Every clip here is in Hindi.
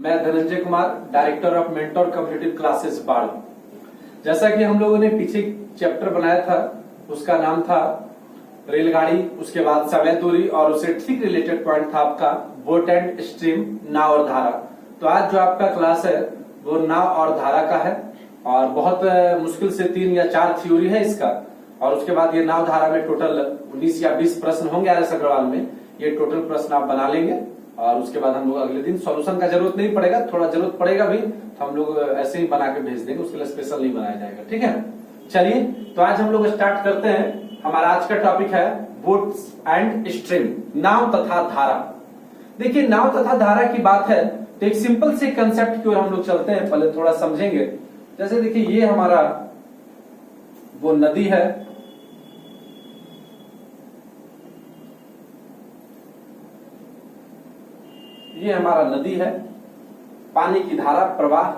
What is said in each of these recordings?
मैं Dhananjay Kumar, director of mentor competitive classes बाड़। जैसा कि हम लोगों ने पीछे चैप्टर बनाया था, उसका नाम था रेलगाड़ी, उसके बाद समय दूरी और उससे ठीक रिलेटेड पॉइंट था आपका बोट एंड स्ट्रीम, नाव और धारा। तो आज जो आपका क्लास है वो नाव और धारा का है और बहुत मुश्किल से 3 या 4 थ्योरी है इसका। और उसके बाद ये नाव धारा में टोटल 19 या 20 प्रश्न होंगे RS अग्रवाल में। ये टोटल प्रश्न आप बना लेंगे और उसके बाद हम लोग अगले दिन सॉल्यूशन का जरूरत नहीं पड़ेगा, थोड़ा जरूरत पड़ेगा भी तो हम लोग ऐसे ही बना के भेज देंगे, उसके लिए स्पेशल नहीं बनाया जाएगा। ठीक है, चलिए तो आज हम लोग स्टार्ट करते हैं। हमारा आज का टॉपिक है बोट्स एंड स्ट्रीम, नाव तथा धारा। देखिए, नाव तथा धारा की बात है तो एक सिंपल से कंसेप्ट की ओर हम लोग चलते हैं, पहले थोड़ा समझेंगे। जैसे देखिए, ये हमारा वो नदी है, ये हमारा नदी है, पानी की धारा प्रवाह।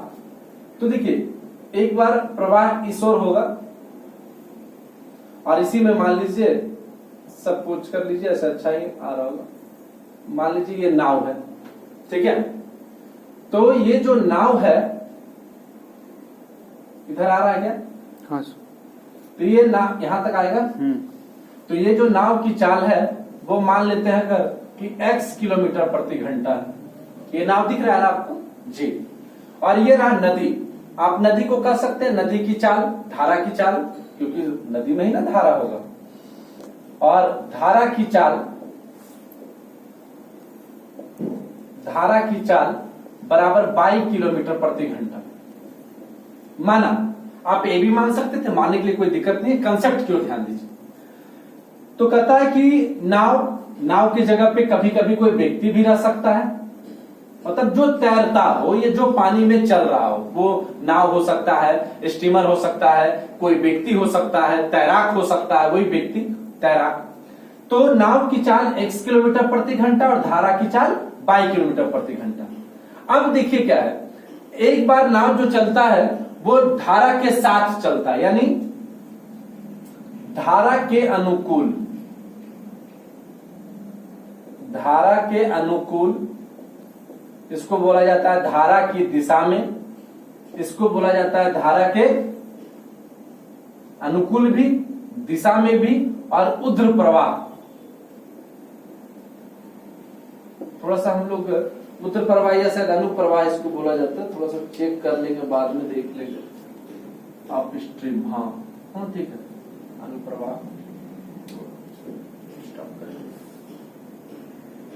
तो देखिए, एक बार प्रवाह इस ओर होगा और इसी में मान लीजिए, सब कुछ कर लीजिए, ऐसा अच्छा ही आ रहा होगा। मान लीजिए ये नाव है, ठीक है। तो ये जो नाव है इधर आ रहा है क्या? हाँ। तो ये यहां तक आएगा। तो ये जो नाव की चाल है वो मान लेते हैं कि x किलोमीटर प्रति घंटा है। ये नाव दिख रहा है ना आपको जी। और ये रहा नदी। आप नदी को कह सकते हैं नदी की चाल, धारा की चाल, क्योंकि नदी में ही ना धारा होगा। और धारा की चाल बराबर 22 किलोमीटर प्रति घंटा। माना, आप ये भी मान सकते थे, मानने के लिए कोई दिक्कत नहीं है, कंसेप्ट की ओर ध्यान दीजिए। तो कहता है कि नाव की जगह पे कभी कभी कोई व्यक्ति भी रह सकता है, मतलब जो तैरता हो, ये जो पानी में चल रहा हो, वो नाव हो सकता है, स्टीमर हो सकता है, कोई व्यक्ति हो सकता है, तैराक हो सकता है, वही व्यक्ति तैराक। तो नाव की चाल x किलोमीटर प्रति घंटा और धारा की चाल 22 किलोमीटर प्रति घंटा। अब देखिए क्या है, एक बार नाव जो चलता है वो धारा के साथ चलता है, यानी धारा के अनुकूल इसको बोला जाता है धारा की दिशा में, इसको बोला जाता है धारा के अनुकूल भी, दिशा में भी, और ऊर्ध्व प्रवाह। थोड़ा सा हम लोग ऊर्ध्व प्रवाह या शायद अनुप्रवाह इसको बोला जाता है, थोड़ा सा चेक करने के बाद में देख लेंगे आप स्ट्रीम। हाँ ठीक है, अनुप्रवाह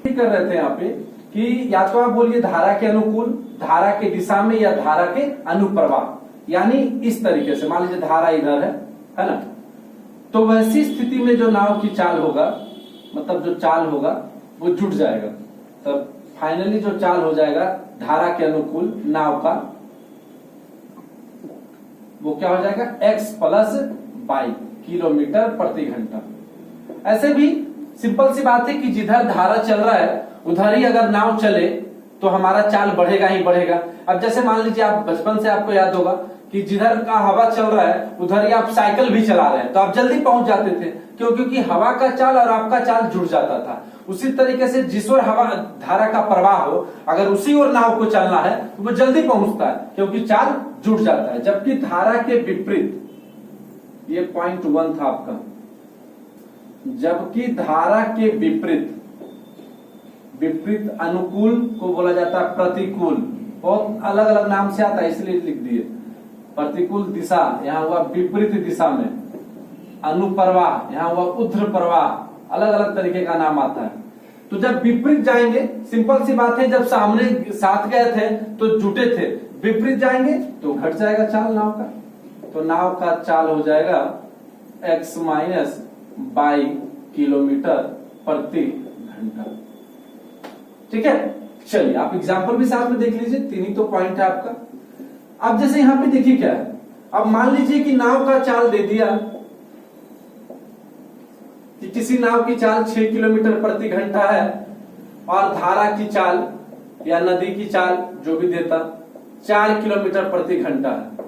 कर रहे थे यहाँ पे कि या तो आप बोलिए धारा के अनुकूल, धारा के दिशा में, या धारा के अनुप्रवाह। यानी इस तरीके से मान लीजिए धारा इधर है ना, तो वैसी स्थिति में जो नाव की चाल होगा, मतलब जो चाल होगा वो जुट जाएगा। तब फाइनली जो चाल हो जाएगा धारा के अनुकूल नाव का, वो क्या हो जाएगा x + 22 किलोमीटर प्रति घंटा। ऐसे भी सिंपल सी बात है कि जिधर धारा चल रहा है उधर ही अगर नाव चले तो हमारा चाल बढ़ेगा ही बढ़ेगा। अब जैसे मान लीजिए, आप बचपन से आपको याद होगा कि जिधर का हवा चल रहा है उधर ही आप साइकिल भी चला रहे हैं तो आप जल्दी पहुंच जाते थे, क्योंकि हवा का चाल और आपका चाल जुड़ जाता था। उसी तरीके से जिस ओर हवा धारा का प्रवाह हो, अगर उसी ओर नाव को चलना है तो वो जल्दी पहुंचता है, क्योंकि चाल जुड़ जाता है। जबकि धारा के विपरीत, ये पॉइंट 1 था आपका, जबकि धारा के विपरीत अनुकूल को बोला जाता है प्रतिकूल। बहुत अलग अलग नाम से आता है, इसलिए लिख दिए। प्रतिकूल दिशा यहाँ हुआ विपरीत दिशा में, अनुप्रवाह यहाँ हुआ ऊर्ध्व प्रवाह, अलग अलग तरीके का नाम आता है। तो जब विपरीत जाएंगे, सिंपल सी बात है, जब सामने साथ गए थे तो जुटे थे, विपरीत जाएंगे तो घट जाएगा चाल नाव का। तो नाव का चाल हो जाएगा x - 22 किलोमीटर प्रति घंटा। ठीक है, चलिए आप एग्जाम्पल भी साथ में देख लीजिए, 3 ही तो पॉइंट है आपका। अब जैसे यहां पे देखिए क्या है, अब मान लीजिए कि नाव का चाल दे दिया कि किसी नाव की चाल 6 किलोमीटर प्रति घंटा है और धारा की चाल या नदी की चाल जो भी देता 4 किलोमीटर प्रति घंटा है।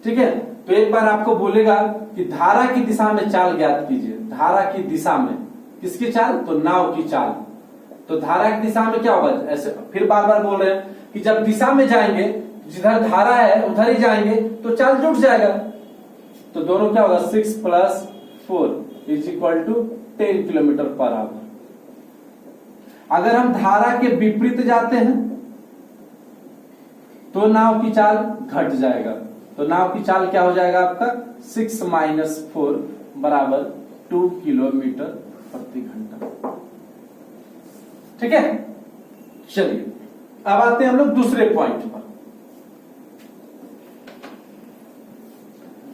ठीक है, तो एक बार आपको बोलेगा कि धारा की दिशा में चाल ज्ञात कीजिए। धारा की दिशा में किसकी चाल? तो नाव की चाल। तो धारा की दिशा में क्या होगा, ऐसे फिर बार बार बोल रहे हैं कि जब दिशा में जाएंगे, जिधर धारा है उधर ही जाएंगे तो चाल जुट जाएगा। तो दोनों क्या होगा, 6 + 4 = 10 किलोमीटर पर आवर। अगर हम धारा के विपरीत जाते हैं तो नाव की चाल घट जाएगा। तो नाव की चाल क्या हो जाएगा आपका, 6 - 4 = 2 किलोमीटर प्रति घंटा। ठीक है, चलिए अब आते हैं हम लोग दूसरे पॉइंट पर।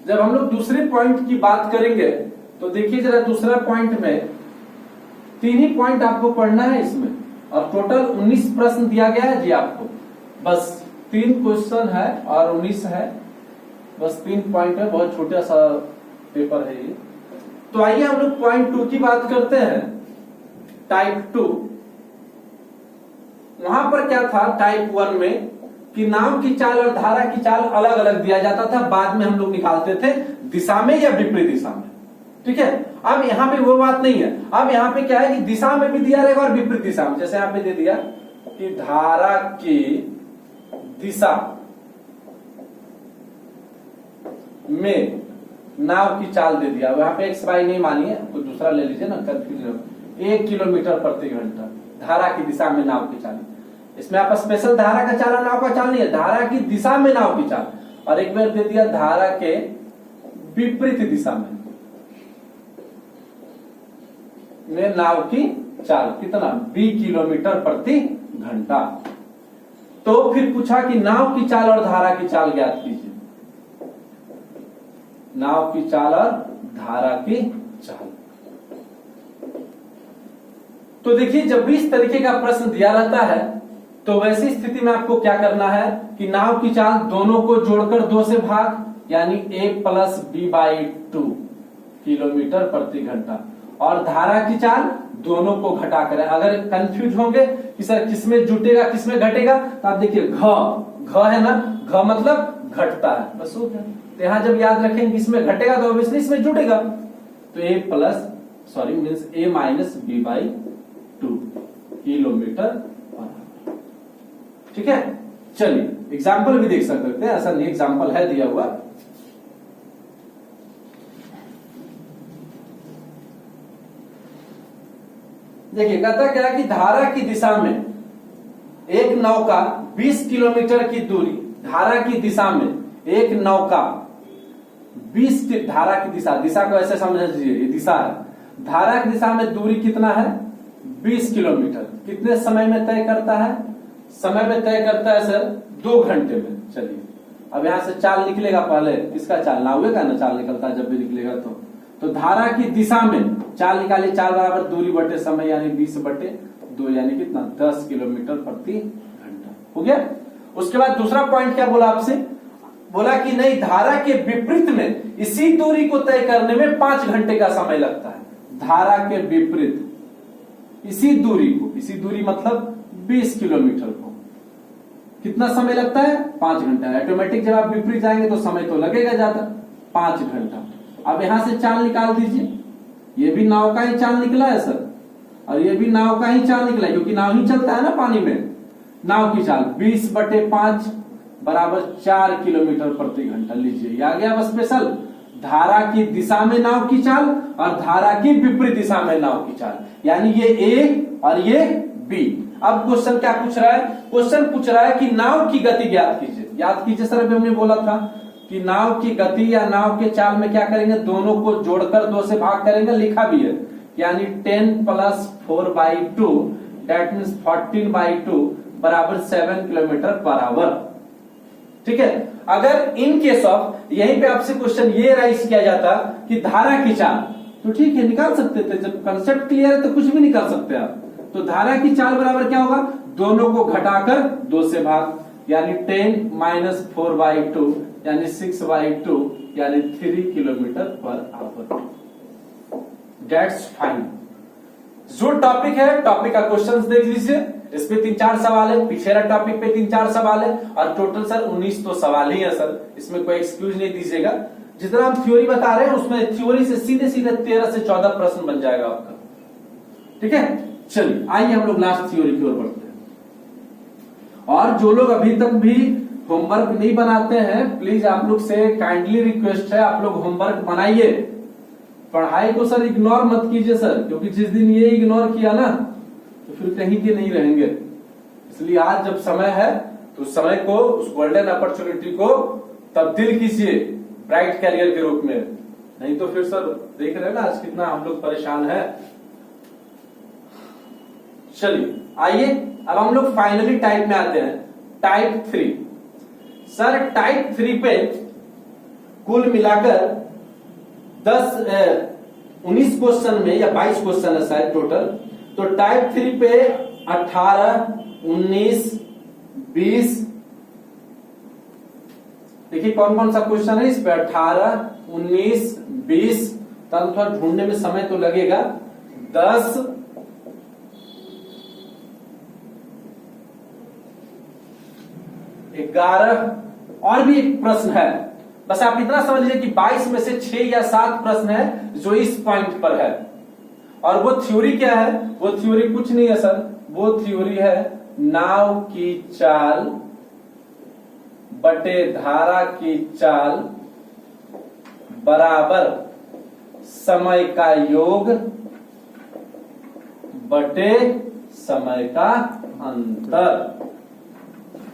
जब हम लोग दूसरे पॉइंट की बात करेंगे तो देखिए जरा, दूसरा पॉइंट में 3 ही पॉइंट आपको पढ़ना है इसमें, और टोटल 19 प्रश्न दिया गया है जी आपको। बस 3 क्वेश्चन है और 19 है, बस 3 पॉइंट है, बहुत छोटा सा पेपर है ये। तो आइए हम लोग पॉइंट 2 की बात करते हैं, टाइप 2। वहां पर क्या था टाइप 1 में कि नाव की चाल और धारा की चाल अलग अलग दिया जाता था, बाद में हम लोग निकालते थे दिशा में या विपरीत दिशा में। ठीक है, अब यहां पे वो बात नहीं है। अब यहां पे क्या है कि दिशा में भी दिया रहेगा और विपरीत दिशा में। जैसे यहां पे दे दिया कि धारा की दिशा में नाव की चाल दे दिया, वहां पे x y नहीं मानिए, कोई दूसरा ले लीजिए ना, कंफ्यूज। 1 किलोमीटर प्रति घंटा धारा की दिशा में नाव की चाल। इसमें आप स्पेशल धारा का चाल और नाव का चाल नहीं है, धारा की दिशा में नाव की चाल। और एक बार दे दिया धारा के विपरीत दिशा में नाव की चाल, कितना, 20 किलोमीटर प्रति घंटा। तो फिर पूछा कि नाव की चाल और धारा की चाल ज्ञात कीजिए। नाव की चाल और धारा की चाल। तो देखिए जब भी इस तरीके का प्रश्न दिया रहता है तो वैसी स्थिति में आपको क्या करना है कि नाव की चाल दोनों को जोड़कर 2 से भाग, यानी a + b/2 किलोमीटर प्रति घंटा, और धारा की चाल दोनों को घटाकर। अगर कंफ्यूज होंगे कि सर किसमें जुटेगा किसमें घटेगा, तो आप देखिए घ है ना, घ मतलब घटता है, बस हो गया। तो यहां जब याद रखेंगे इसमें घटेगा तो ऑब्वियसली इसमें जुटेगा। तो a - b/2 किलोमीटर। ठीक है, चलिए एग्जाम्पल भी देख सकते हैं, ऐसा नहीं एग्जाम्पल है दिया हुआ। देखिए कहता क्या है कि धारा की दिशा में एक नौका 20 किलोमीटर की दूरी, धारा की दिशा में एक नौका 20 की धारा की दिशा को ऐसे समझ लीजिए, ये दिशा है। धारा की दिशा में दूरी कितना है, 20 किलोमीटर। कितने समय में तय करता है, समय में तय करता है सर 2 घंटे में। चलिए अब यहां से चाल निकलेगा, पहले किसका चाल, नावे का ना चाल निकलता है जब भी निकलेगा। तो धारा की दिशा में चाल निकालिए, चाल बराबर दूरी बटे समय, यानी 20/2, यानी कितना, 10 किलोमीटर प्रति घंटा। हो गया। उसके बाद दूसरा पॉइंट क्या बोला आपसे, बोला कि नहीं, धारा के विपरीत में इसी दूरी को तय करने में 5 घंटे का समय लगता है। धारा के विपरीत इसी दूरी मतलब 20 किलोमीटर को कितना समय लगता है, 5 घंटा। ऑटोमेटिक जब आप विपरीत जाएंगे तो समय तो लगेगा ज्यादा, 5 घंटा। अब यहां से चाल निकाल दीजिए, ये भी नाव का ही चाल निकला है सर, और ये भी नाव का ही चाल निकला है, क्योंकि नाव ही चलता है ना पानी में। नाव की चाल 20/5 बराबर 4 किलोमीटर प्रति घंटा। लीजिए आ गया बस स्पेशल, धारा की दिशा में नाव की चाल और धारा की विपरीत दिशा में नाव की चाल, यानी ये A और ये B। अब क्वेश्चन क्या पूछ रहा है, क्वेश्चन पूछ रहा है कि नाव की गति ज्ञात कीजिए। याद कीजिए सर, अभी हमने बोला था कि नाव की गति या नाव के चाल में क्या करेंगे, दोनों को जोड़कर 2 से भाग करेंगे, लिखा भी है, यानी 10 + 4/2 दैट मीन्स 14/2 बराबर 7 किलोमीटर पर आवर। ठीक है, अगर इन केस ऑफ यहीं पे आपसे क्वेश्चन ये राइज किया जाता कि धारा की चाल, तो ठीक है निकाल सकते थे, जब कंसेप्ट क्लियर है तो कुछ भी निकाल सकते हैं आप। तो धारा की चाल बराबर क्या होगा, दोनों को घटाकर 2 से भाग, यानी 10 - 4/2 यानी 6/2 यानी 3 kilometre per hour. That's fine. जो टॉपिक है, टॉपिक का क्वेश्चन देख लीजिए, इस पे 3-4 सवाल है, पिछले टॉपिक पे 3-4 सवाल है, और टोटल सर 19 तो सवाल ही है सर, इसमें कोई एक्सक्यूज नहीं दीजिएगा। जितना हम थ्योरी बता रहे हैं उसमें थ्योरी से सीधे 13 से 14 प्रश्न बन जाएगा आपका। ठीक है, चलिए आइए हम लोग लास्ट थ्योरी की ओर बढ़ते हैं। और जो लोग अभी तक भी होमवर्क नहीं बनाते हैं, प्लीज आप लोग से काइंडली रिक्वेस्ट है, आप लोग होमवर्क बनाइए। पढ़ाई को सर इग्नोर मत कीजिए सर, क्योंकि जिस दिन ये इग्नोर किया ना तो फिर कहीं के नहीं रहेंगे। इसलिए आज जब समय है तो उस समय को, उस गोल्डन अपॉर्चुनिटी को तब्दील कीजिए ब्राइट कैरियर के रूप में। नहीं तो फिर सर देख रहे हैं ना आज कितना हम लोग परेशान है। चलिए आइए अब हम लोग फाइनली टाइप में आते हैं, टाइप 3। सर टाइप 3 पे कुल मिलाकर 19 क्वेश्चन में या 22 क्वेश्चन है शायद टोटल। तो टाइप 3 पे 18, 19, 20, देखिए कौन कौन सा क्वेश्चन है इस पे, 18, 19, 20, तब थोड़ा ढूंढने में समय तो लगेगा, 10, 11 और भी एक प्रश्न है। बस आप इतना समझ लीजिए कि 22 में से 6 या 7 प्रश्न है जो इस पॉइंट पर है। और वो थ्योरी क्या है? वो थ्योरी कुछ नहीं है सर, वो थ्योरी है नाव की चाल बटे धारा की चाल बराबर समय का योग बटे समय का अंतर।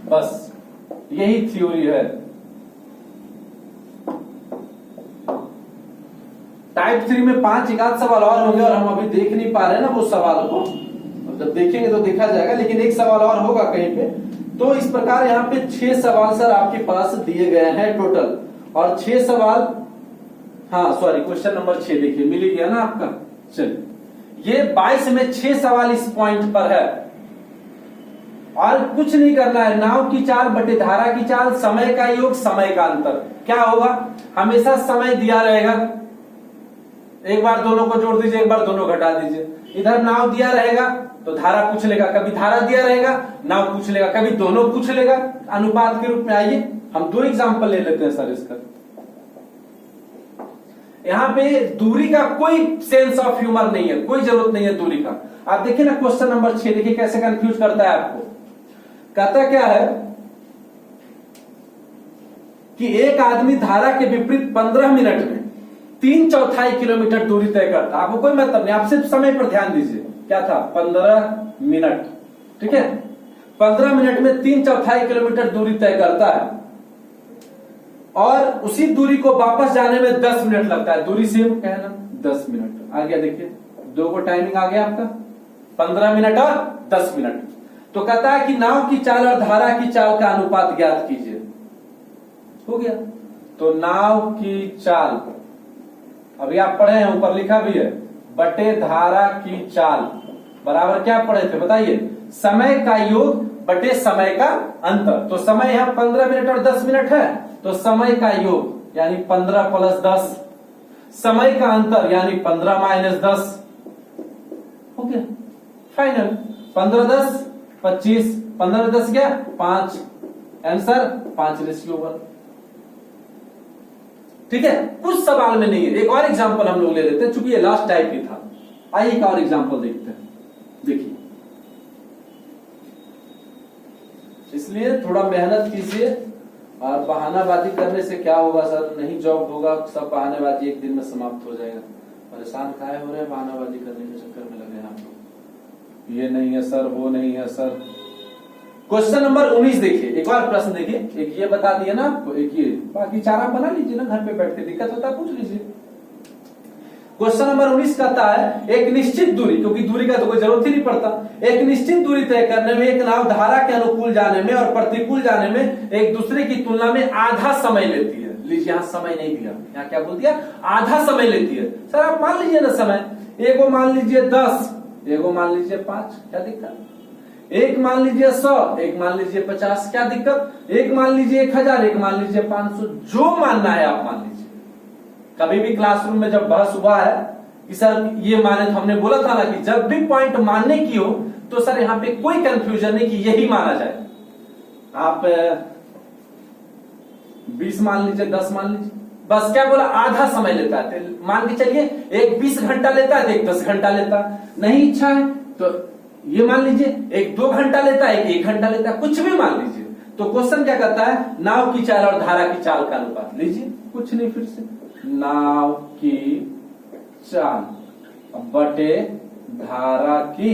बस यही थ्योरी है। टाइप 3 में 5 एक आध सवाल और होंगे और हम अभी देख नहीं पा रहे हैं ना वो सवाल को, जब देखेंगे तो देखा जाएगा, लेकिन एक सवाल और होगा कहीं पे। तो इस प्रकार यहाँ पे 6 सवाल सर आपके पास दिए गए हैं टोटल, और 6 सवाल, हाँ सॉरी क्वेश्चन नंबर 6 देखिए मिल ही गया ना आपका। चलिए ये 22 में 6 सवाल इस पॉइंट पर है और कुछ नहीं करना है, नाव की चाल बटे धारा की चाल, समय का योग समय का अंतर। क्या होगा? हमेशा समय दिया रहेगा, एक बार दोनों को जोड़ दीजिए, एक बार दोनों घटा दीजिए। इधर नाव दिया रहेगा तो धारा पूछ लेगा, कभी धारा दिया रहेगा नाव पूछ लेगा, कभी दोनों पूछ लेगा अनुपात के रूप में। आइए हम 2 एग्जांपल ले लेते हैं सर इसका। यहां पे दूरी का कोई सेंस ऑफ ह्यूमर नहीं है, कोई जरूरत नहीं है दूरी का। आप देखिए ना क्वेश्चन नंबर 6 देखिए कैसे कंफ्यूज करता है आपको। कहता क्या है कि एक आदमी धारा के विपरीत 15 मिनट में 3/4 किलोमीटर दूरी तय करता। आपको कोई मतलब नहीं, आप सिर्फ समय पर ध्यान दीजिए। क्या था? 15 मिनट, ठीक है। 15 मिनट में 3/4 किलोमीटर दूरी तय करता है और उसी दूरी को वापस जाने में 10 मिनट लगता है। दूरी सेम है ना, 10 मिनट आ गया। देखिए 2 को टाइमिंग आ गया आपका, 15 मिनट और 10 मिनट। तो कहता है कि नाव की चाल और धारा की चाल का अनुपात ज्ञात कीजिए। हो गया। तो नाव की चाल अभी आप पढ़े हैं, ऊपर लिखा भी है, बटे धारा की चाल बराबर क्या पढ़े थे बताइए? समय का योग बटे समय का अंतर। तो समय यहां 15 मिनट और 10 मिनट है, तो समय का योग यानी 15 + 10, समय का अंतर यानी 15 - 10। हो गया फाइनल। 15 × 10 = 25, 15 × 10 क्या? 5। आंसर 5:1। ठीक है, कुछ सवाल में नहीं है। एक और एग्जांपल हम लोग ले लेते हैं, चूंकि ये लास्ट टाइप ही था। आइए एक और एग्जांपल देखते हैं। देखिए इसलिए थोड़ा मेहनत कीजिए, और बहानाबाजी करने से क्या होगा सर? नहीं जॉब होगा, सब बहानाबाजी एक दिन में समाप्त हो जाएगा। परेशान काहे हो रहे हैं? बहानाबाजी करने के चक्कर में लगे हैं आप लोग। ये नहीं है सर, वो नहीं है सर। क्वेश्चन नंबर 19 देखिए, एक और प्रश्न देखिए। एक ये बता दिया ना आपको, एक ये, बाकी 4 आप बना लीजिए ना घर पे बैठ के, दिक्कत होता है पूछ लीजिए। क्वेश्चन नंबर 19 कहता है एक निश्चित दूरी, क्योंकि दूरी का तो कोई जरूरत ही नहीं पड़ता, एक निश्चित दूरी तय करने में एक नाव धारा के अनुकूल जाने में और प्रतिकूल जाने में एक दूसरे की तुलना में आधा समय लेती है। लीजिए यहां समय नहीं दिया, यहाँ क्या बोल दिया? आधा समय लेती है। सर आप मान लीजिए ना समय, एगो मान लीजिए 10, एगो मान लीजिए 5, क्या दिक्कत? एक मान लीजिए 100, एक मान लीजिए 50, क्या दिक्कत? एक मान लीजिए 1000, एक मान लीजिए 500, जो मानना है आप मान लीजिए। कभी भी क्लासरूम में जब बहस हुआ है कि सर ये माने, तो हमने बोला था ना कि जब भी पॉइंट मानने की हो तो सर यहाँ पे कोई कंफ्यूजन नहीं कि यही माना जाए। आप 20 मान लीजिए, 10 मान लीजिए, बस क्या बोला? आधा समय लेता है। मान के चलिए एक 20 घंटा लेता है, एक 10 घंटा लेता है। नहीं इच्छा है तो ये मान लीजिए एक 2 घंटा लेता है, एक घंटा लेता है, कुछ भी मान लीजिए। तो क्वेश्चन क्या कहता है, नाव की चाल और धारा की चाल का अनुपात लीजिए, कुछ नहीं, फिर से नाव की चाल बटे धारा की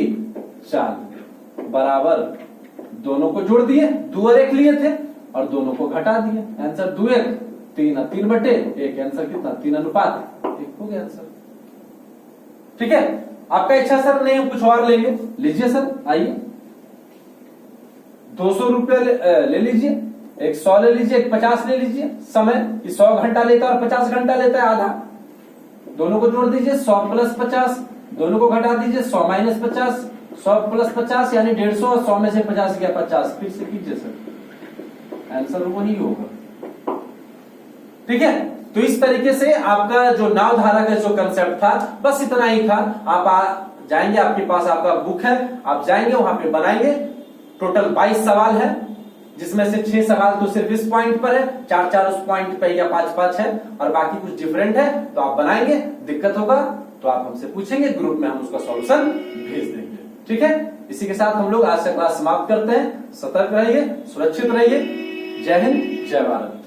चाल बराबर, दोनों को जोड़ दिए, 2 और 1 लिए थे और दोनों को घटा दिए, आंसर 2 1 3 3 बटे 1, आंसर कितना 3 अनुपात 1 हो गया आंसर। ठीक है, आपका इच्छा सर नहीं हम कुछ और लेंगे, लीजिए सर, आइए 200 रुपये ले लीजिए, एक 100 ले लीजिए, एक 50 ले लीजिए। समय कि 100 घंटा लेता है और 50 घंटा लेता है, आधा, दोनों को जोड़ दीजिए, 100 प्लस 50, दोनों को घटा दीजिए, 100 माइनस 50, 100 प्लस 50 यानी 150, 100 में से 50 गया 50, फिर से कीजिए सर, आंसर वही होगा। ठीक है, तो इस तरीके से आपका जो नाव धारा का जो कंसेप्ट था बस इतना ही था। आप जाएंगे, आपके पास आपका बुक है, आप जाएंगे वहां पे बनाएंगे। टोटल 22 सवाल है, जिसमें से 6 सवाल तो सिर्फ इस पॉइंट पर है, 4 उस पॉइंट पे या 5 है, और बाकी कुछ डिफरेंट है। तो आप बनाएंगे, दिक्कत होगा तो आप हमसे पूछेंगे, ग्रुप में हम उसका सॉल्यूशन भेज देंगे। ठीक है, इसी के साथ हम लोग आज का क्लास समाप्त करते हैं। सतर्क रहिए, सुरक्षित रहिए। जय हिंद, जय भारत।